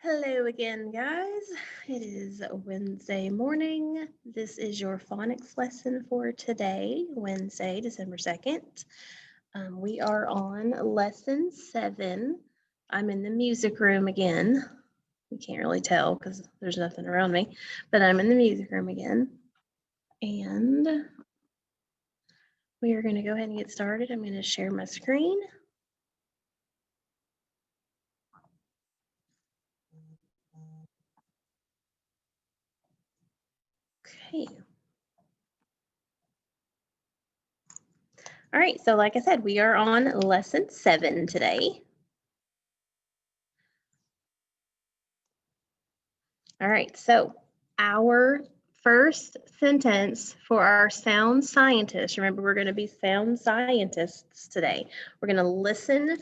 Hello again, guys. It is Wednesday morning. This is your phonics lesson for today, Wednesday, December 2nd. We are on lesson 7. I'm in the music room again. You can't really tell because there's nothing around me, but I'm in the music room again. And we are going to go ahead and get started. I'm going to share my screen. Okay. All right, so like I said, we are on lesson 7 today. All right, so our first sentence for our sound scientists, remember we're going to be sound scientists today. We're going to listen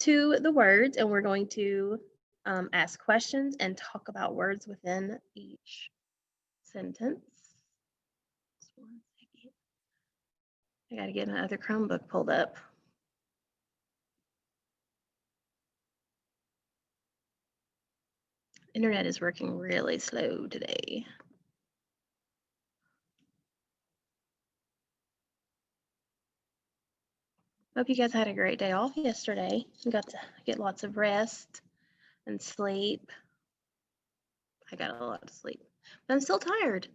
to the words and we're going to ask questions and talk about words within each sentence. Just 1 second. I got to get my other Chromebook pulled up. Internet is working really slow today. Hope you guys had a great day off yesterday. You got to get lots of rest and sleep. I got a lot of sleep, but I'm still tired.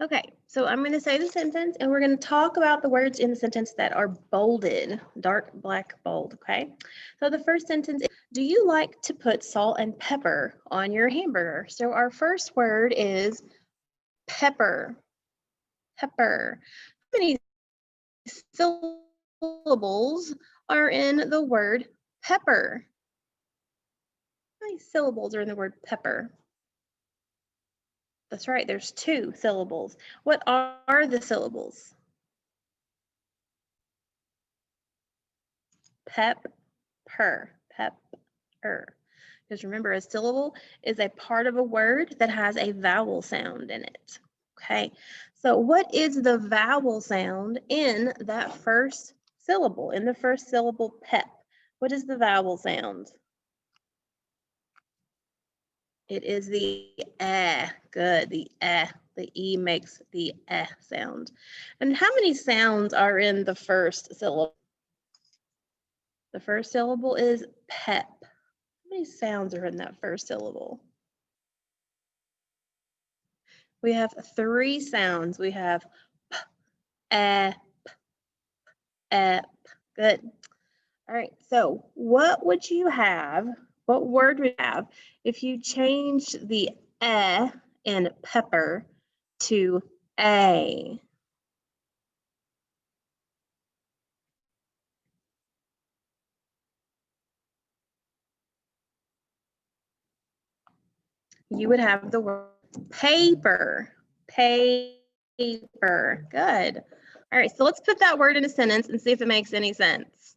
Okay, so I'm going to say the sentence and we're going to talk about the words in the sentence that are bolded, dark black bold, okay? So the first sentence is, do you like to put salt and pepper on your hamburger? So our first word is pepper. Pepper. How many syllables are in the word pepper? How many syllables are in the word pepper? That's right, there's 2 syllables. What are the syllables? Pepper, pepper. Because remember, a syllable is a part of a word that has a vowel sound in it. Okay, so what is the vowel sound in that first syllable, in the first syllable pep? What is the vowel sound? It is the eh. Good, the eh. The E makes the eh sound. And how many sounds are in the first syllable? The first syllable is pep. How many sounds are in that first syllable? We have 3 sounds. We have p, p. Good. All right, so what would you have, what word would you have if you changed the in pepper to a? You would have the word paper. Paper. Good. All right, so let's put that word in a sentence and see if it makes any sense.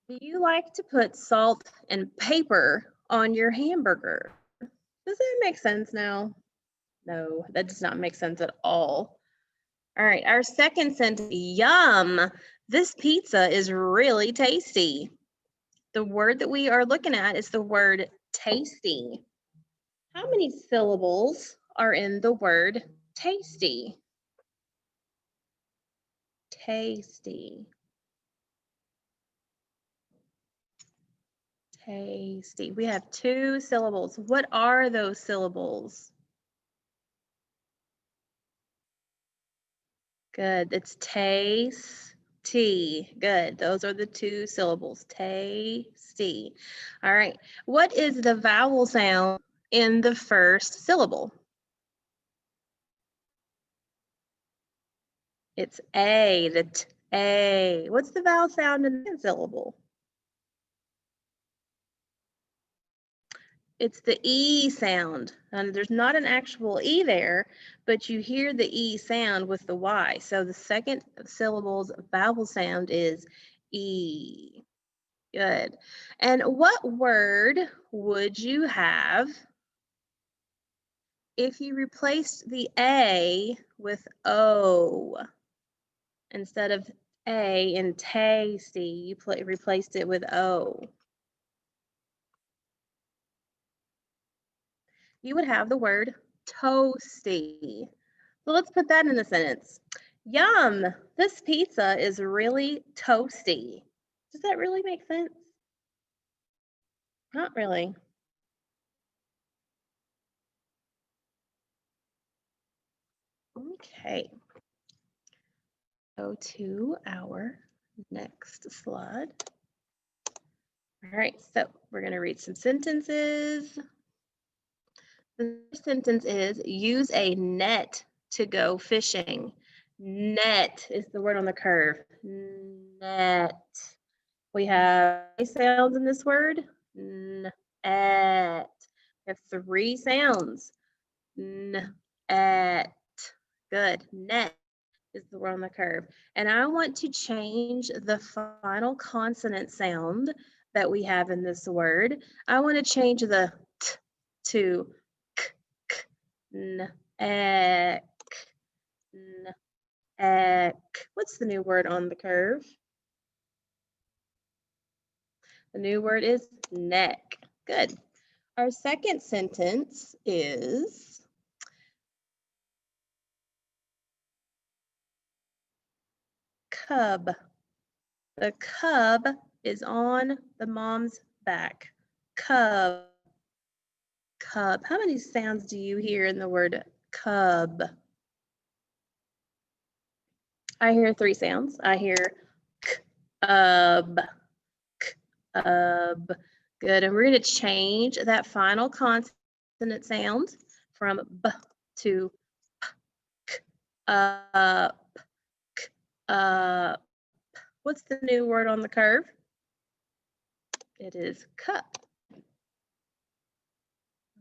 Do you like to put salt and paper on your hamburger? Does that make sense now? No, that does not make sense at all. All right, our second sentence, yum. This pizza is really tasty. The word that we are looking at is the word tasty. How many syllables are in the word tasty? Tasty. Tasty. We have 2 syllables. What are those syllables? Good. It's tasty. Good. Those are the 2 syllables. Tasty. All right. What is the vowel sound in the first syllable? It's a. The a. What's the vowel sound in the second syllable? It's the E sound. And there's not an actual E there, but you hear the E sound with the Y. So the second syllable's vowel sound is E. Good. And what word would you have if you replaced the A with O? Instead of A in tasty, you replaced it with O. you would have the word toasty. So let's put that in a sentence. Yum, this pizza is really toasty. Does that really make sense? Not really. Okay. Go to our next slide. All right, so we're going to read some sentences. The first sentence is use a net to go fishing. Net is the word on the curve. Net. We have sounds in this word. Net. We have 3 sounds. Net. Good. Net is the word on the curve. And I want to change the final consonant sound that we have in this word. I want to change the t to k, k, n, ek, n, ek. What's the new word on the curve? The new word is neck. Good. Our second sentence is cub. The cub is on the mom's back. Cub. Cub. How many sounds do you hear in the word cub? I hear 3 sounds. I hear cub, cub. Good. And we're going to change that final consonant sound from b to p, up, up. What's the new word on the curve? It is cup. All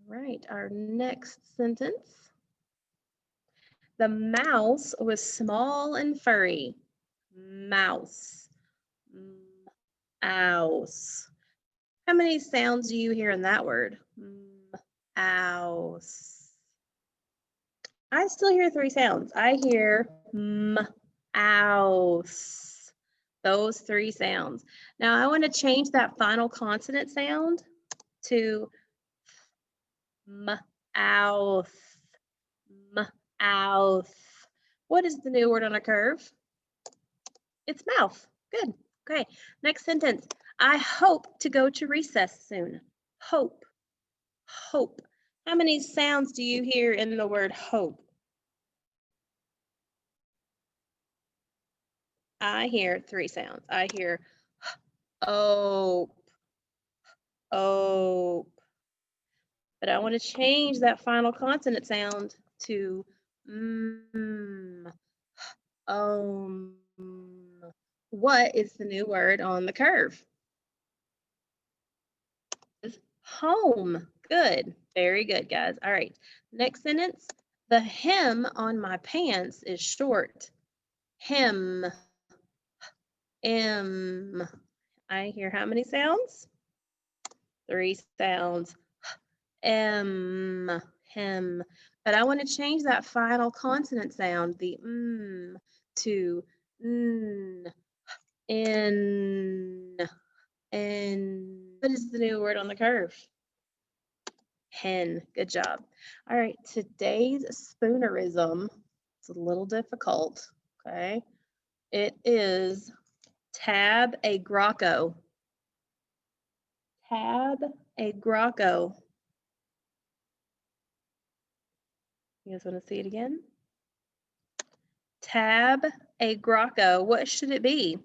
right, our next sentence. The mouse was small and furry. Mouse. Mouse. How many sounds do you hear in that word? Mouse. I still hear 3 sounds. I hear mouse. Those 3 sounds. Now I want to change that final consonant sound to mouth. Mouth. What is the new word on a curve? It's mouth. Good. Okay. Next sentence. I hope to go to recess soon. Hope. Hope. How many sounds do you hear in the word hope? I hear 3 sounds. I hear ope, ope. But I want to change that final consonant sound to What is the new word on the curve? It's home. Good. Very good, guys. All right. Next sentence. The hem on my pants is short. Hem. M. I hear how many sounds? 3 sounds. M. Hem. But I want to change that final consonant sound, the to n. N. N. What is the new word on the curve? Hen. Good job. All right, today's spoonerism is a little difficult, okay? It is tab a grocco. Tab a grocco. You guys want to see it again? Tab a grocco. What should it be?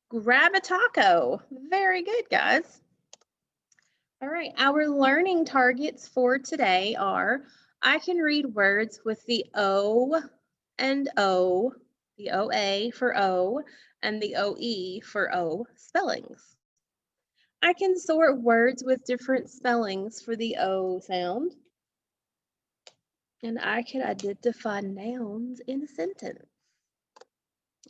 Grab a taco. Very good, guys. All right, our learning targets for today are I can read words with the O and O, the OA for O, and the OE for O spellings. I can sort words with different spellings for the O sound. And I can identify nouns in a sentence.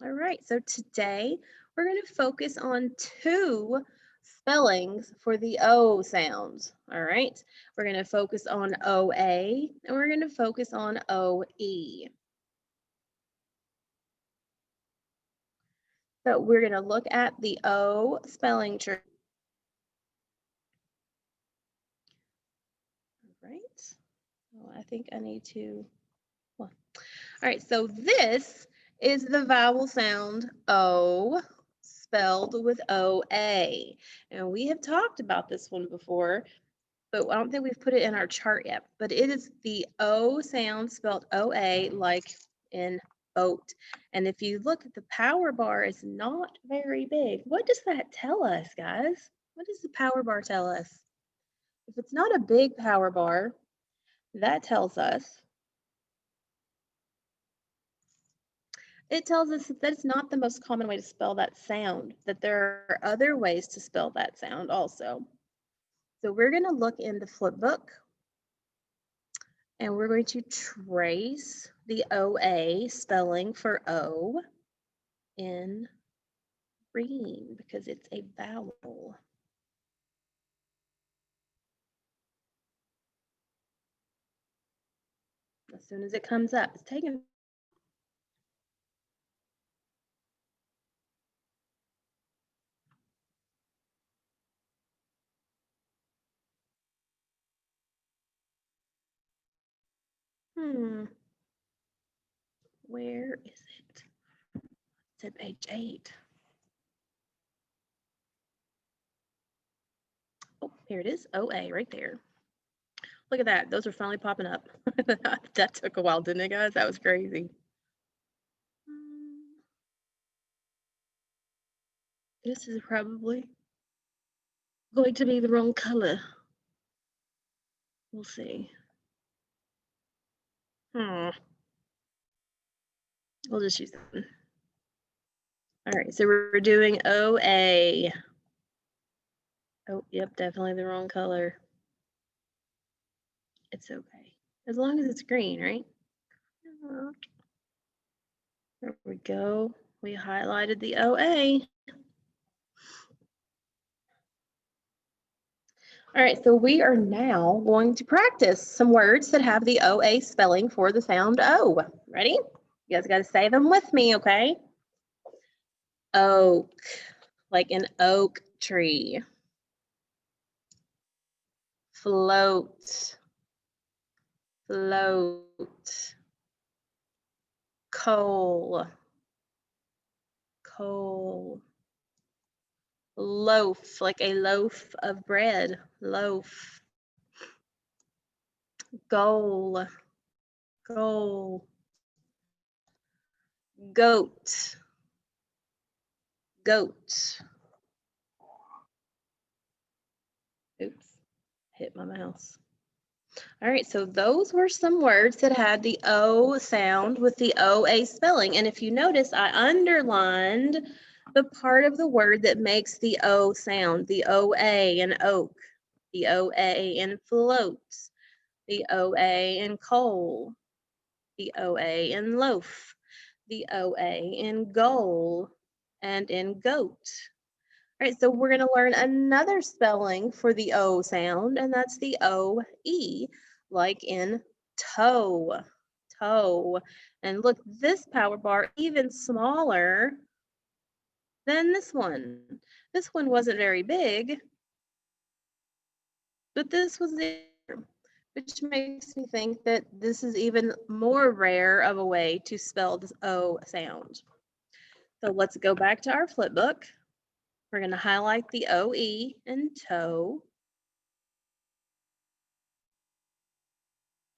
All right, so today we're going to focus on 2 spellings for the O sounds. All right, we're going to focus on OA and we're going to focus on OE. So we're going to look at the O spelling tree. I think I need to, well, all right, so this is the vowel sound O spelled with O-A. And we have talked about this one before, but I don't think we've put it in our chart yet. But it is the O sound spelled O-A, like in boat. And if you look at the power bar, it's not very big. What does that tell us, guys? What does the power bar tell us? If it's not a big power bar, that tells us, it tells us that that's not the most common way to spell that sound, that there are other ways to spell that sound also. So we're going to look in the flip book and we're going to trace the OA spelling for O in green because it's a vowel. As soon as it comes up, it's taking. Where is it? It's at page 8. Oh, here it is. OA right there. Look at that. Those are finally popping up. That took a while, didn't it, guys? That was crazy. This is probably going to be the wrong color. We'll see. We'll just use that one. All right, so we're doing OA. Oh, yep, definitely the wrong color. It's okay. As long as it's green, right? There we go. We highlighted the OA. All right, so we are now going to practice some words that have the OA spelling for the sound O. Ready? You guys got to say them with me, okay? Oak, like an oak tree. Float, float. Coal, coal. Loaf, like a loaf of bread. Loaf. Goal, goal. Goat, goat. Oops, hit my mouse. All right, so those were some words that had the O sound with the OA spelling. And if you notice, I underlined the part of the word that makes the O sound, the OA in oak, the OA in float, the OA in coal, the OA in loaf, the OA in goal, and in goat. All right, so we're going to learn another spelling for the O sound, and that's the O-E, like in toe, toe. And look, this power bar even smaller than this one. This one wasn't very big, but this was there, which makes me think that this is even more rare of a way to spell this O sound. So let's go back to our flip book. We're going to highlight the OE in toe.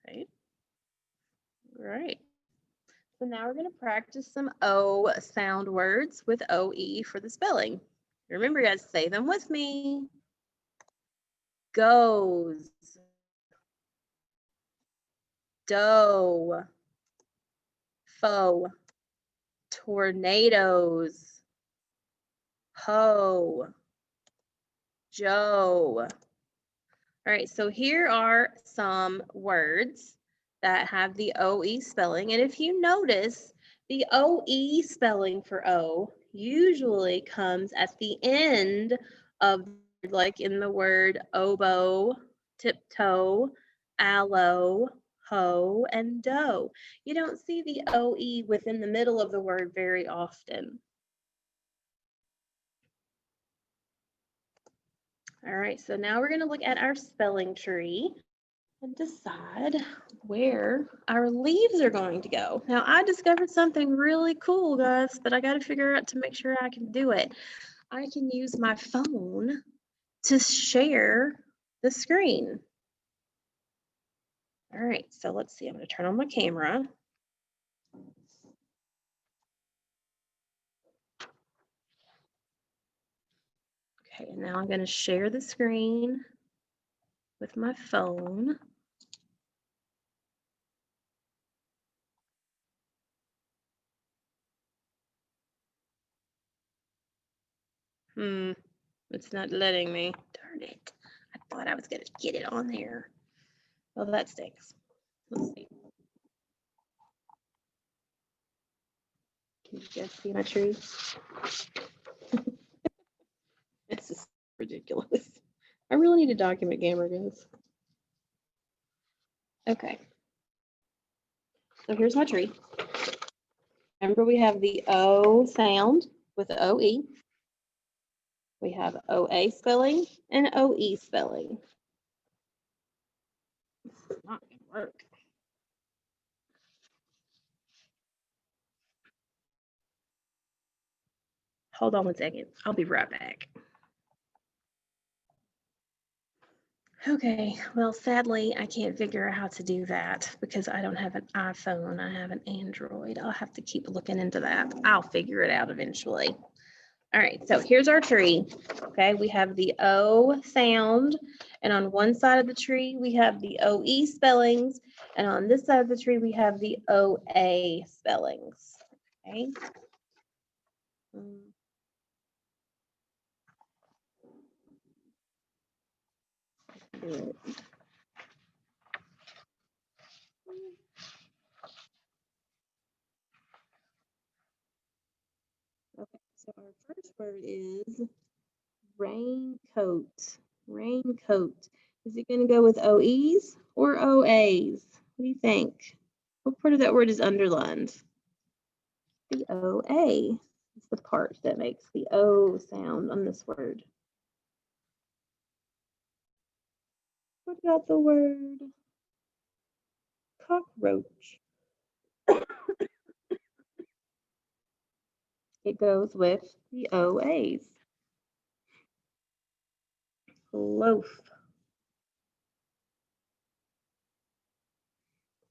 Okay. Right. So now we're going to practice some O sound words with OE for the spelling. Remember, guys, say them with me. Goes, dough, foe, tornadoes, hoe, Joe. All right, so here are some words that have the OE spelling. And if you notice, the OE spelling for O usually comes at the end of, like in the word oboe, tiptoe, aloe, hoe, and dough. You don't see the OE within the middle of the word very often. All right, so now we're going to look at our spelling tree. and decide where our leaves are going to go. Now, I discovered something really cool, guys, but I got to figure out to make sure I can do it. I can use my phone to share the screen. All right, so let's see. I'm going to turn on my camera. Okay, and now I'm going to share the screen with my phone. It's not letting me. Darn it. I thought I was going to get it on there. Well, that stinks. Let's see. Can you guys see my tree? This is ridiculous. I really need a document camera, guys. Okay. So here's my tree. Remember, we have the O sound with the OE. We have OA spelling and OE spelling. This is not going to work. Hold on 1 second. I'll be right back. Okay, well, sadly, I can't figure out how to do that because I don't have an iPhone. I have an Android. I'll have to keep looking into that. I'll figure it out eventually. All right, so here's our tree. Okay, we have the O sound, and on one side of the tree, we have the OE spellings, and on this side of the tree, we have the OA spellings. Okay. Good. Okay, so our first word is raincoat. Raincoat. Is it going to go with OEs or OAs? What do you think? What part of that word is underlined? The OA is the part that makes the O sound on this word. What about the word cockroach? It goes with the OAs. Loaf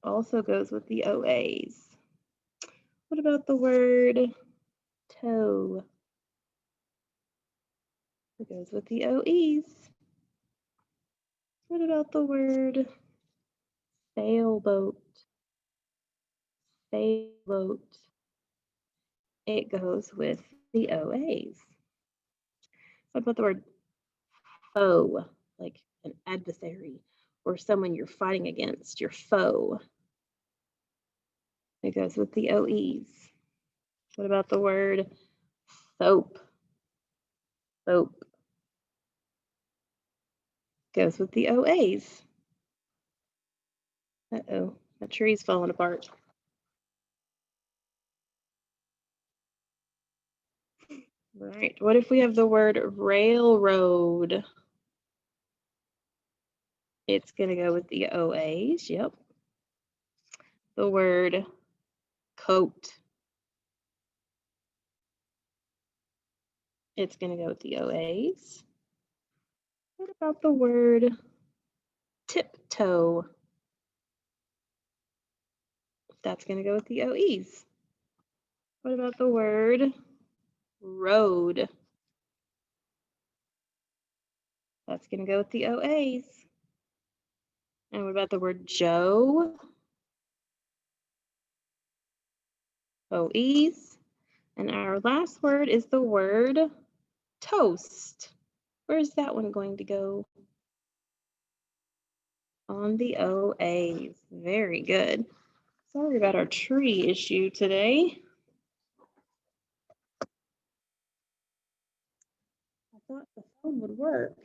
also goes with the OAs. What about the word toe? It goes with the OEs. What about the word sailboat? Sailboat. It goes with the OAs. What about the word foe? Like an adversary or someone you're fighting against, your foe. It goes with the OEs. What about the word soap? Soap goes with the OAs. Uh-oh, the tree's falling apart. All right, what if we have the word railroad? It's going to go with the OAs, yep. The word coat. It's going to go with the OAs. What about the word tiptoe? That's going to go with the OEs. What about the word road? That's going to go with the OAs. And what about the word Joe? OEs. And our last word is the word toast. Where's that one going to go? On the OAs. Very good. Sorry about our tree issue today. I thought the phone would work.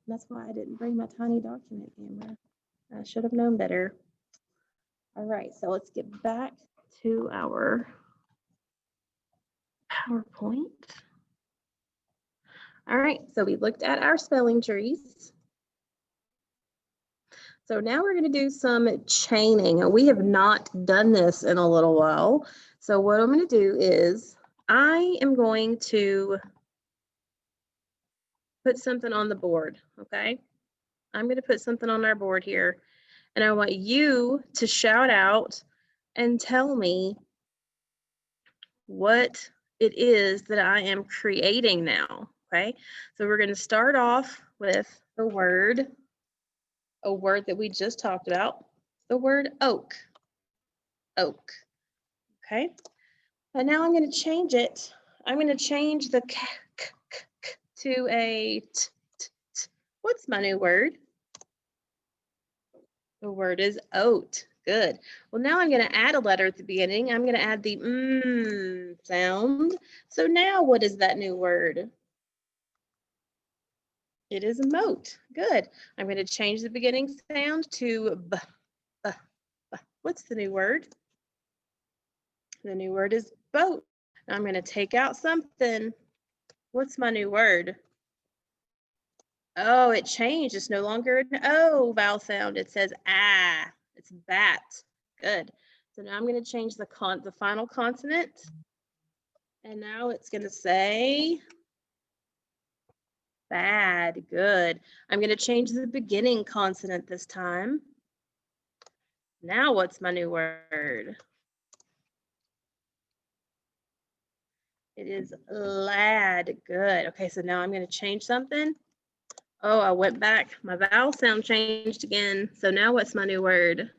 That's why I didn't bring my tiny document camera. I should have known better. All right, so let's get back to our PowerPoint. All right, so we looked at our spelling trees. So now we're going to do some chaining. And we have not done this in a little while. So what I'm going to do is I am going to put something on the board, okay? I'm going to put something on our board here. And I want you to shout out and tell me what it is that I am creating now, okay? So we're going to start off with the word, a word that we just talked about, the word oak, oak, okay? And now I'm going to change it. I'm going to change the k, k, k, k to a t, t, t. What's my new word? The word is oat. Good. Well, now I'm going to add a letter at the beginning. I'm going to add the sound. So now what is that new word? It is moat. Good. I'm going to change the beginning sound to b, b, b. What's the new word? The new word is boat. Now I'm going to take out something. What's my new word? Oh, it changed. It's no longer an O vowel sound. It says ah. It's bat. Good. So now I'm going to change the final consonant. And now it's going to say bad. Good. I'm going to change the beginning consonant this time. Now what's my new word? It is lad. Good. Okay, so now I'm going to change something. Oh, I went back. My vowel sound changed again. So now what's my new word?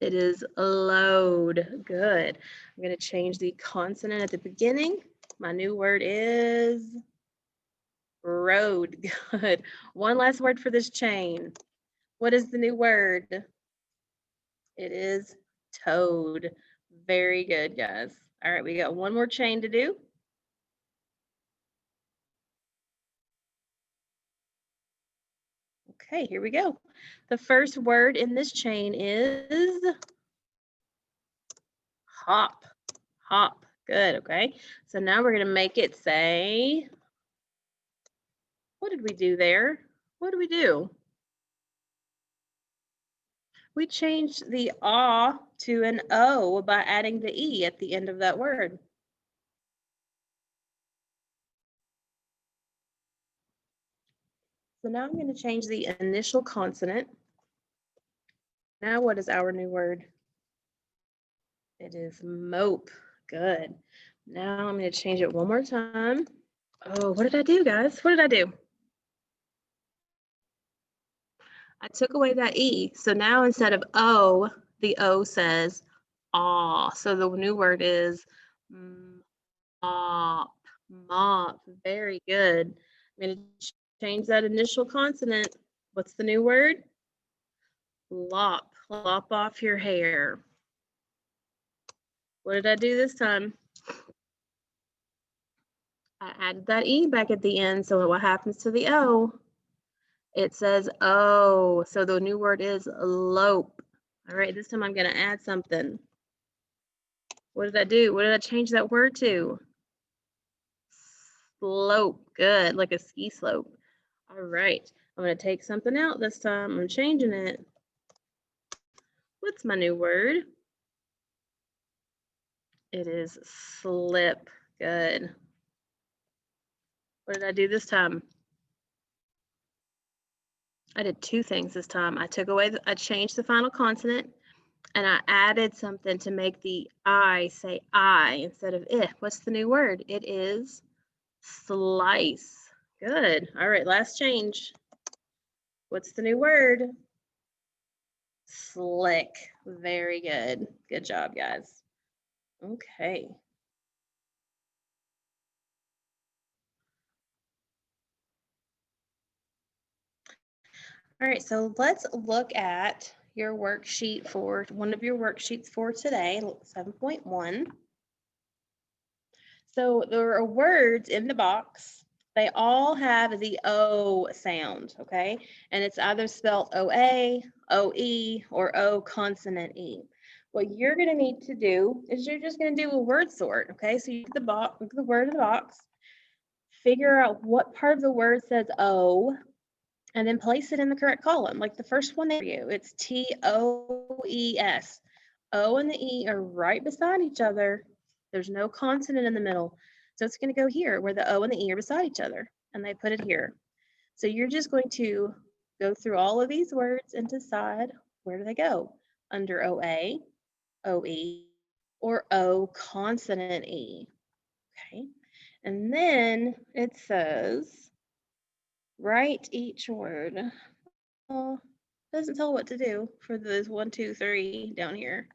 It is load. Good. I'm going to change the consonant at the beginning. My new word is road. Good. One last word for this chain. What is the new word? It is toad. Very good, guys. All right, we got one more chain to do. Okay, here we go. The first word in this chain is hop. Hop. Good, okay. So now we're going to make it say, what did we do there? What did we do? We changed the ah to an O by adding the E at the end of that word. So now I'm going to change the initial consonant. Now what is our new word? It is mope. Good. Now I'm going to change it one more time. Oh, what did I do, guys? What did I do? I took away that E. So now instead of O, the O says ah. So the new word is mop. Mop. Very good. I'm going to change that initial consonant. What's the new word? Lop. Lop off your hair. What did I do this time? I added that E back at the end. So what happens to the O? It says O. So the new word is lope. All right, this time I'm going to add something. What did I do? What did I change that word to? Slope. Good, like a ski slope. All right, I'm going to take something out this time. I'm changing it. What's my new word? It is slip. Good. What did I do this time? I did two things this time. I changed the final consonant, and I added something to make the I say I instead of it. What's the new word? It is slice. Good. All right, last change. What's the new word? Slick. Very good. Good job, guys. Okay. All right, so let's look at your worksheet for one of your worksheets for today, 7.1. So there are words in the box. They all have the O sound, okay? And it's either spelled O-A, O-E, or O consonant E. What you're gonna need to do is you're just gonna do a word sort, okay? So you look at the word in the box, figure out what part of the word says O, and then place it in the correct column, like the first one there for you. It's T-O-E-S. O and the E are right beside each other. There's no consonant in the middle. So it's going to go here where the O and the E are beside each other, and they put it here. So you're just going to go through all of these words and decide where do they go? Under OA, OE, or O consonant E. Okay. And then it says, write each word. Well, doesn't tell what to do for those 1, 2, 3 down here.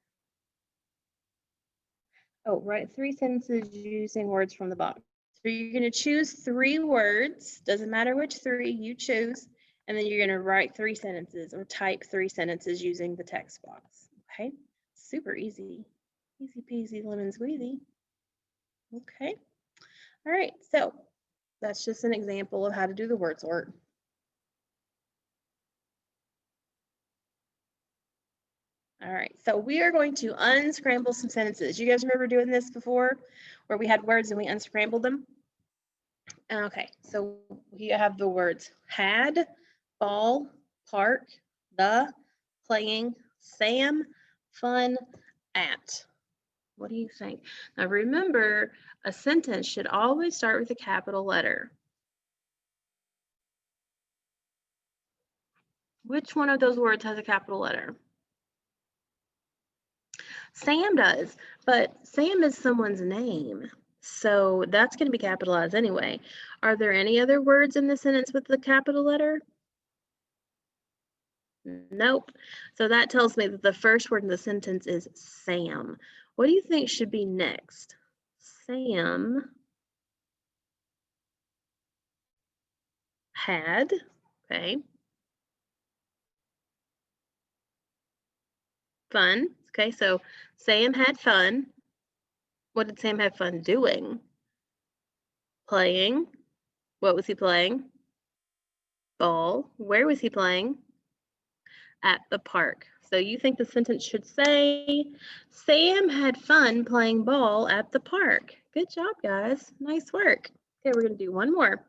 Oh, write 3 sentences using words from the box. So you're going to choose 3 words, doesn't matter which 3 you choose, and then you're going to write 3 sentences or type 3 sentences using the text box. Okay, super easy. Easy peasy lemon squeezy. Okay, all right, so that's just an example of how to do the word sort. All right, so we are going to unscramble some sentences. You guys remember doing this before, where we had words and we unscrambled them? Okay, so we have the words had, ball, park, the, playing, Sam, fun, at. What do you think? Now remember, a sentence should always start with a capital letter. Which one of those words has a capital letter? Sam does, but Sam is someone's name. So that's going to be capitalized anyway. Are there any other words in the sentence with the capital letter? Nope. So that tells me that the first word in the sentence is Sam. What do you think should be next? Sam had, okay, fun. Okay, so Sam had fun. What did Sam have fun doing? Playing. What was he playing? Ball. Where was he playing? At the park. So you think the sentence should say, Sam had fun playing ball at the park. Good job, guys. Nice work. Okay, we're going to do one more.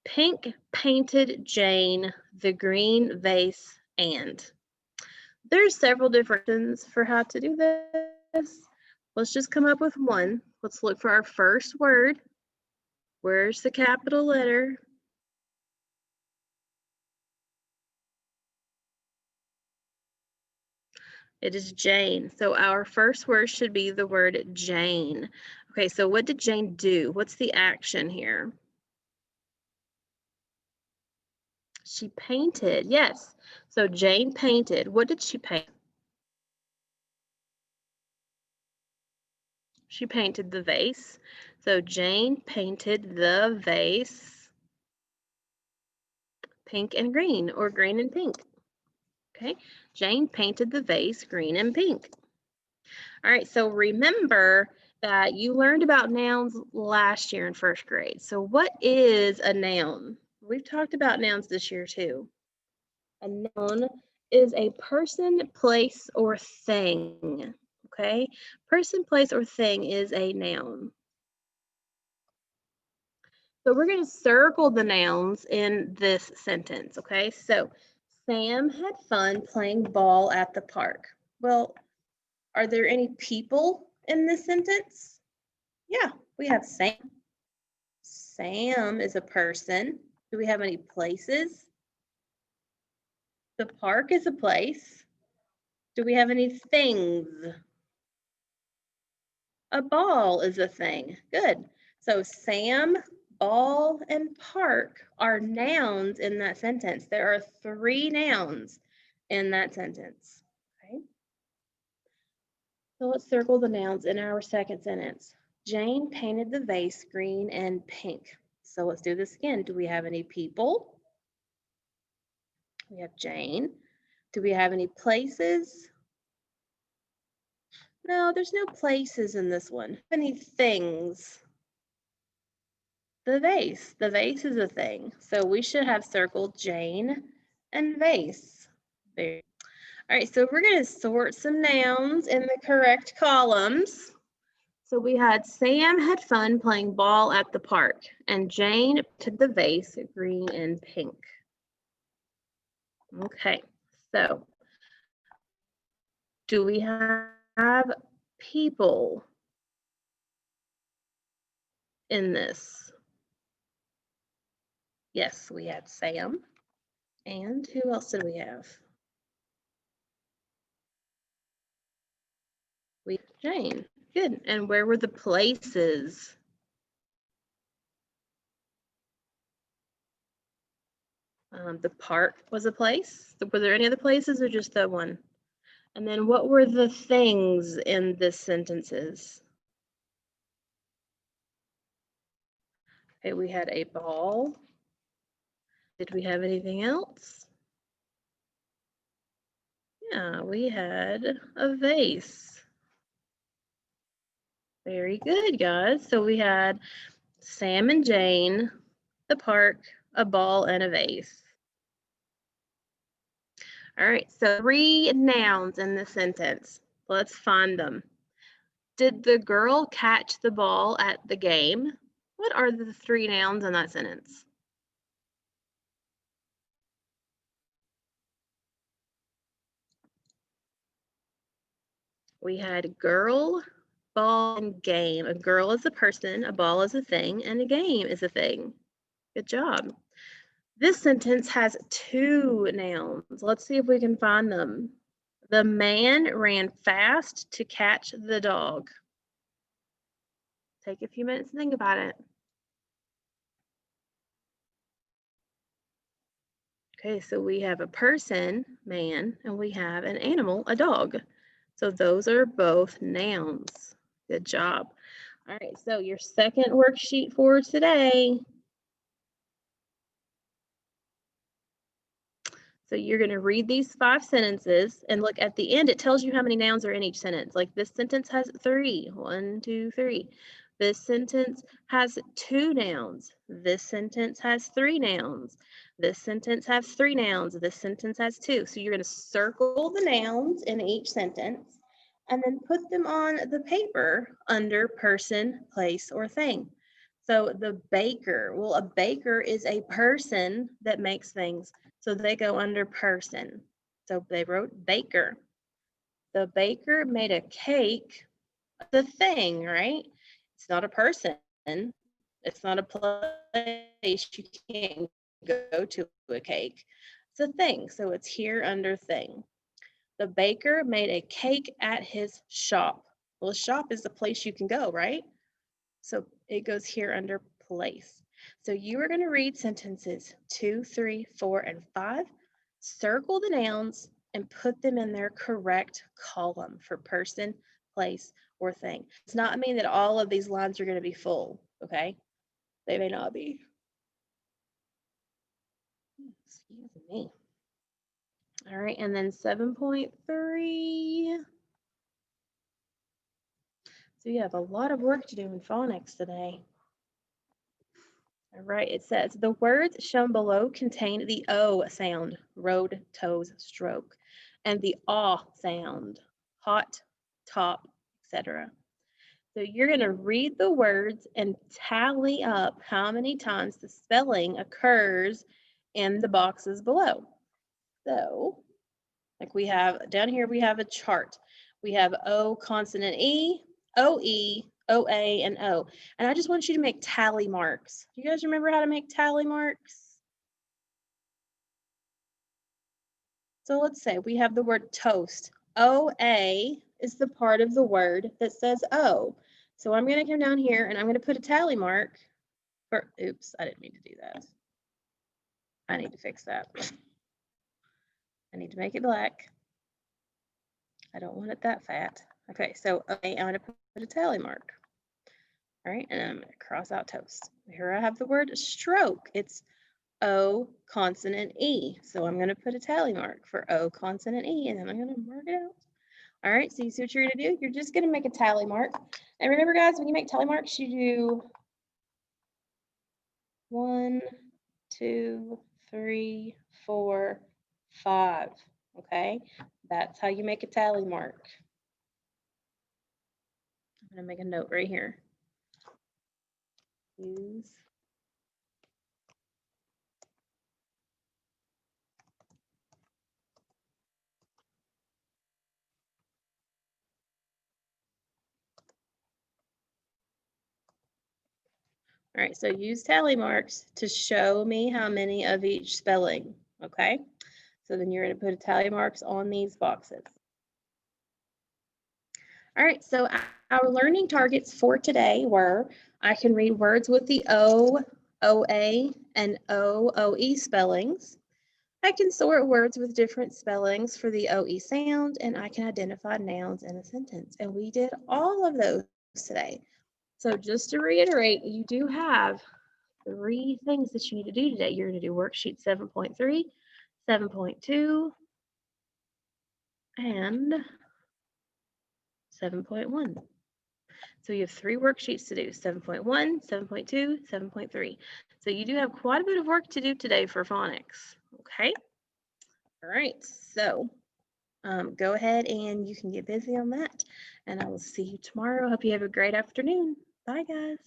Pink painted Jane the green vase and. There's several different options for how to do this. Let's just come up with one. Let's look for our first word. Where's the capital letter? It is Jane. So our first word should be the word Jane. Okay, so what did Jane do? What's the action here? She painted, yes. So Jane painted. What did she paint? She painted the vase. So Jane painted the vase pink and green, or green and pink. Okay, Jane painted the vase green and pink. All right, so remember that you learned about nouns last year in first grade. So what is a noun? We've talked about nouns this year too. A noun is a person, place, or thing. Okay, person, place, or thing is a noun. So we're going to circle the nouns in this sentence. Okay, so Sam had fun playing ball at the park. Well, are there any people in this sentence? Yeah, we have Sam. Sam is a person. Do we have any places? The park is a place. Do we have any things? A ball is a thing. Good. So Sam, ball, and park are nouns in that sentence. There are 3 nouns in that sentence. Okay. So let's circle the nouns in our second sentence. Jane painted the vase green and pink. So let's do this again. Do we have any people? We have Jane. Do we have any places? No, there's no places in this one. Any things? The vase. The vase is a thing. So we should have circled Jane and vase. There. All right, so we're going to sort some nouns in the correct columns. So we had Sam had fun playing ball at the park, and Jane painted the vase green and pink. Okay, so do we have people in this? Yes, we had Sam. And who else did we have? We have Jane. Good. And where were the places? The park was a place. Were there any other places or just that one? And then what were the things in the sentences? Okay, we had a ball. Did we have anything else? Yeah, we had a vase. Very good, guys. So we had Sam and Jane, the park, a ball, and a vase. All right, so 3 nouns in the sentence. Let's find them. Did the girl catch the ball at the game? What are the 3 nouns in that sentence? We had girl, ball, and game. A girl is a person, a ball is a thing, and a game is a thing. Good job. This sentence has 2 nouns. Let's see if we can find them. The man ran fast to catch the dog. Take a few minutes to think about it. Okay, so we have a person, man, and we have an animal, a dog. So those are both nouns. Good job. All right, so your second worksheet for today. So you're going to read these 5 sentences and look at the end. It tells you how many nouns are in each sentence. Like this sentence has 3. 1, 2, 3. This sentence has 2 nouns. This sentence has 3 nouns. This sentence has 3 nouns. This sentence has 2. So you're going to circle the nouns in each sentence and then put them on the paper under person, place, or thing. So the baker, well, a baker is a person that makes things. So they go under person. So they wrote baker. The baker made a cake, the thing, right? It's not a person. It's not a place. You can't go to a cake. It's a thing. So it's here under thing. The baker made a cake at his shop. Well, a shop is the place you can go, right? So it goes here under place. So you are going to read sentences 2, 3, 4, and 5. Circle the nouns and put them in their correct column for person, place, or thing. It's not mean that all of these lines are going to be full, okay? They may not be. Excuse me. All right, and then 7.3. So you have a lot of work to do in phonics today. All right, it says the words shown below contain the O sound, road, toes, stroke, and the aw sound, hot, top, etc. So you're going to read the words and tally up how many times the spelling occurs in the boxes below. So, like we have down here, we have a chart. We have O consonant E, OE, OA, and O. And I just want you to make tally marks. Do you guys remember how to make tally marks? So let's say we have the word toast. OA is the part of the word that says O. So I'm going to come down here and I'm going to put a tally mark for, oops, I didn't mean to do that. I need to fix that. I need to make it black. I don't want it that fat. Okay, so I'm going to put a tally mark. All right, and I'm going to cross out toast. Here I have the word stroke. It's O consonant E. So I'm going to put a tally mark for O consonant E, and then I'm going to mark it out. All right, so you see what you're going to do? You're just going to make a tally mark. And remember, guys, when you make tally marks, you do 1, 2, 3, 4, 5. Okay, that's how you make a tally mark. I'm going to make a note right here. Use All right, so use tally marks to show me how many of each spelling, okay? So then you're going to put tally marks on these boxes. All right, so our learning targets for today were I can read words with the O, OA, and OE spellings. I can sort words with different spellings for the OE sound, and I can identify nouns in a sentence. And we did all of those today. So just to reiterate, you do have 3 things that you need to do today. You're going to do worksheet 7.3, 7.2, and 7.1. So you have 3 worksheets to do, 7.1, 7.2, 7.3. So you do have quite a bit of work to do today for phonics, okay? All right, so go ahead and you can get busy on that, and I will see you tomorrow. Hope you have a great afternoon. Bye, guys.